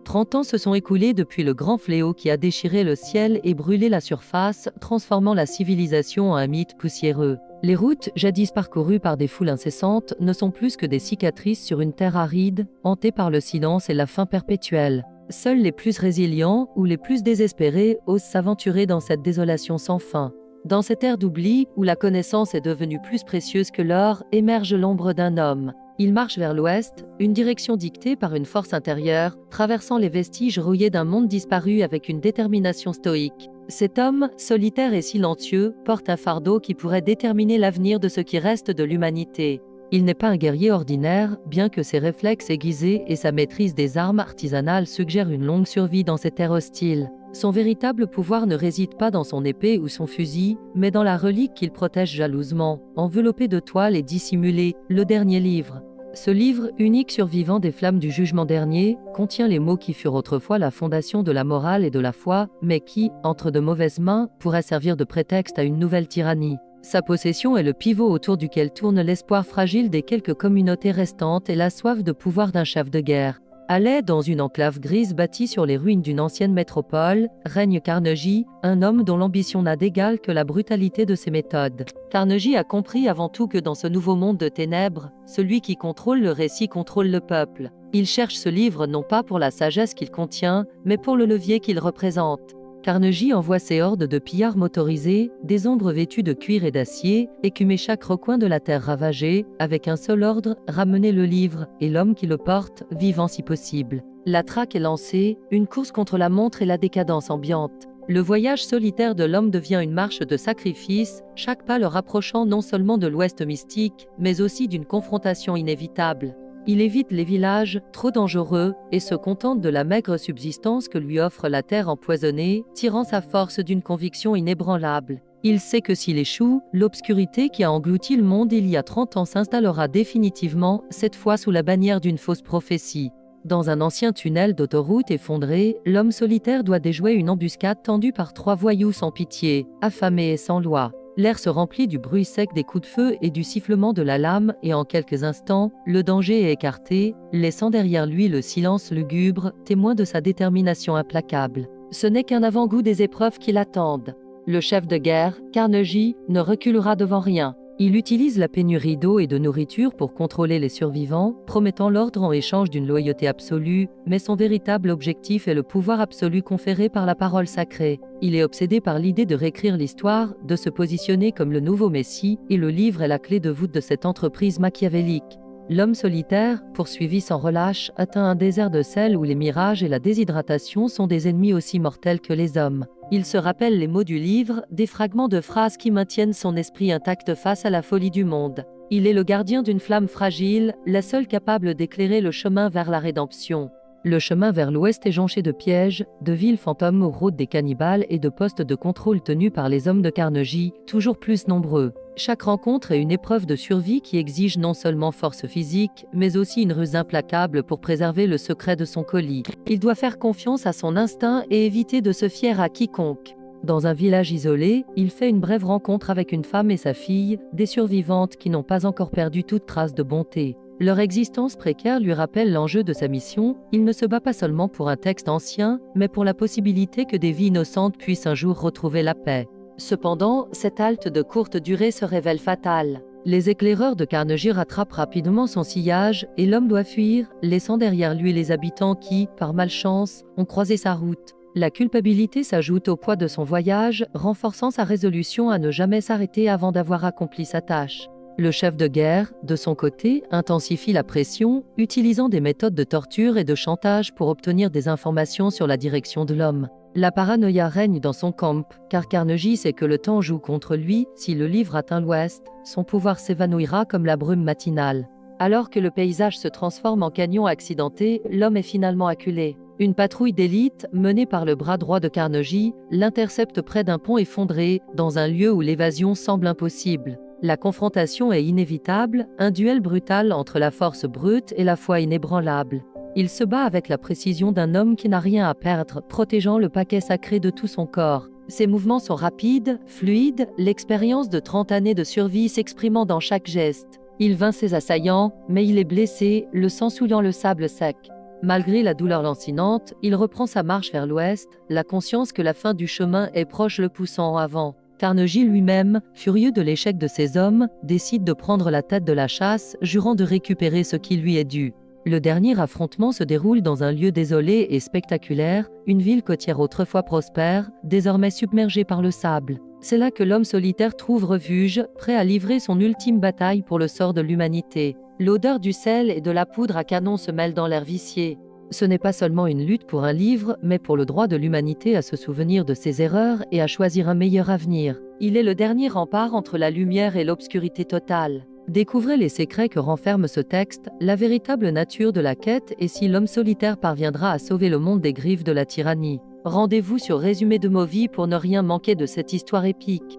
30 ans se sont écoulés depuis le grand fléau qui a déchiré le ciel et brûlé la surface, transformant la civilisation en un mythe poussiéreux. Les routes, jadis parcourues par des foules incessantes, ne sont plus que des cicatrices sur une terre aride, hantée par le silence et la faim perpétuelle. Seuls les plus résilients ou les plus désespérés osent s'aventurer dans cette désolation sans fin. Dans cette ère d'oubli, où la connaissance est devenue plus précieuse que l'or, émerge l'ombre d'un homme. Il marche vers l'ouest, une direction dictée par une force intérieure, traversant les vestiges rouillés d'un monde disparu avec une détermination stoïque. Cet homme, solitaire et silencieux, porte un fardeau qui pourrait déterminer l'avenir de ce qui reste de l'humanité. Il n'est pas un guerrier ordinaire, bien que ses réflexes aiguisés et sa maîtrise des armes artisanales suggèrent une longue survie dans ces terres hostiles. Son véritable pouvoir ne réside pas dans son épée ou son fusil, mais dans la relique qu'il protège jalousement, enveloppée de toile et dissimulée, le dernier livre. Ce livre, unique survivant des flammes du jugement dernier, contient les mots qui furent autrefois la fondation de la morale et de la foi, mais qui, entre de mauvaises mains, pourraient servir de prétexte à une nouvelle tyrannie. Sa possession est le pivot autour duquel tourne l'espoir fragile des quelques communautés restantes et la soif de pouvoir d'un chef de guerre. À l'aide, dans une enclave grise bâtie sur les ruines d'une ancienne métropole, règne Carnegie, un homme dont l'ambition n'a d'égal que la brutalité de ses méthodes. Carnegie a compris avant tout que dans ce nouveau monde de ténèbres, celui qui contrôle le récit contrôle le peuple. Il cherche ce livre non pas pour la sagesse qu'il contient, mais pour le levier qu'il représente. Carnegie envoie ses hordes de pillards motorisés, des ombres vêtues de cuir et d'acier, écumer chaque recoin de la terre ravagée, avec un seul ordre, ramener le livre, et l'homme qui le porte, vivant si possible. La traque est lancée, une course contre la montre et la décadence ambiante. Le voyage solitaire de l'homme devient une marche de sacrifice, chaque pas le rapprochant non seulement de l'Ouest mystique, mais aussi d'une confrontation inévitable. Il évite les villages, trop dangereux, et se contente de la maigre subsistance que lui offre la terre empoisonnée, tirant sa force d'une conviction inébranlable. Il sait que s'il échoue, l'obscurité qui a englouti le monde il y a 30 ans s'installera définitivement, cette fois sous la bannière d'une fausse prophétie. Dans un ancien tunnel d'autoroute effondré, l'homme solitaire doit déjouer une embuscade tendue par 3 voyous sans pitié, affamés et sans loi. L'air se remplit du bruit sec des coups de feu et du sifflement de la lame et en quelques instants, le danger est écarté, laissant derrière lui le silence lugubre, témoin de sa détermination implacable. Ce n'est qu'un avant-goût des épreuves qui l'attendent. Le chef de guerre, Carnegie, ne reculera devant rien. Il utilise la pénurie d'eau et de nourriture pour contrôler les survivants, promettant l'ordre en échange d'une loyauté absolue, mais son véritable objectif est le pouvoir absolu conféré par la parole sacrée. Il est obsédé par l'idée de réécrire l'histoire, de se positionner comme le nouveau Messie, et le livre est la clé de voûte de cette entreprise machiavélique. L'homme solitaire, poursuivi sans relâche, atteint un désert de sel où les mirages et la déshydratation sont des ennemis aussi mortels que les hommes. Il se rappelle les mots du livre, des fragments de phrases qui maintiennent son esprit intact face à la folie du monde. Il est le gardien d'une flamme fragile, la seule capable d'éclairer le chemin vers la rédemption. Le chemin vers l'ouest est jonché de pièges, de villes fantômes aux routes des cannibales et de postes de contrôle tenus par les hommes de Carnegie, toujours plus nombreux. Chaque rencontre est une épreuve de survie qui exige non seulement force physique, mais aussi une ruse implacable pour préserver le secret de son colis. Il doit faire confiance à son instinct et éviter de se fier à quiconque. Dans un village isolé, il fait une brève rencontre avec une femme et sa fille, des survivantes qui n'ont pas encore perdu toute trace de bonté. Leur existence précaire lui rappelle l'enjeu de sa mission. Il ne se bat pas seulement pour un texte ancien, mais pour la possibilité que des vies innocentes puissent un jour retrouver la paix. Cependant, cette halte de courte durée se révèle fatale. Les éclaireurs de Carnegie rattrapent rapidement son sillage et l'homme doit fuir, laissant derrière lui les habitants qui, par malchance, ont croisé sa route. La culpabilité s'ajoute au poids de son voyage, renforçant sa résolution à ne jamais s'arrêter avant d'avoir accompli sa tâche. Le chef de guerre, de son côté, intensifie la pression, utilisant des méthodes de torture et de chantage pour obtenir des informations sur la direction de l'homme. La paranoïa règne dans son camp, car Carnegie sait que le temps joue contre lui. Si le livre atteint l'ouest, son pouvoir s'évanouira comme la brume matinale. Alors que le paysage se transforme en canyon accidenté, l'homme est finalement acculé. Une patrouille d'élite, menée par le bras droit de Carnegie, l'intercepte près d'un pont effondré, dans un lieu où l'évasion semble impossible. La confrontation est inévitable, un duel brutal entre la force brute et la foi inébranlable. Il se bat avec la précision d'un homme qui n'a rien à perdre, protégeant le paquet sacré de tout son corps. Ses mouvements sont rapides, fluides, l'expérience de 30 années de survie s'exprimant dans chaque geste. Il vainc ses assaillants, mais il est blessé, le sang souillant le sable sec. Malgré la douleur lancinante, il reprend sa marche vers l'ouest, la conscience que la fin du chemin est proche le poussant en avant. Carnegie lui-même, furieux de l'échec de ses hommes, décide de prendre la tête de la chasse, jurant de récupérer ce qui lui est dû. Le dernier affrontement se déroule dans un lieu désolé et spectaculaire, une ville côtière autrefois prospère, désormais submergée par le sable. C'est là que l'homme solitaire trouve refuge, prêt à livrer son ultime bataille pour le sort de l'humanité. L'odeur du sel et de la poudre à canon se mêle dans l'air vicié. Ce n'est pas seulement une lutte pour un livre, mais pour le droit de l'humanité à se souvenir de ses erreurs et à choisir un meilleur avenir. Il est le dernier rempart entre la lumière et l'obscurité totale. Découvrez les secrets que renferme ce texte, la véritable nature de la quête et si l'homme solitaire parviendra à sauver le monde des griffes de la tyrannie. Rendez-vous sur Résumé de Movie pour ne rien manquer de cette histoire épique.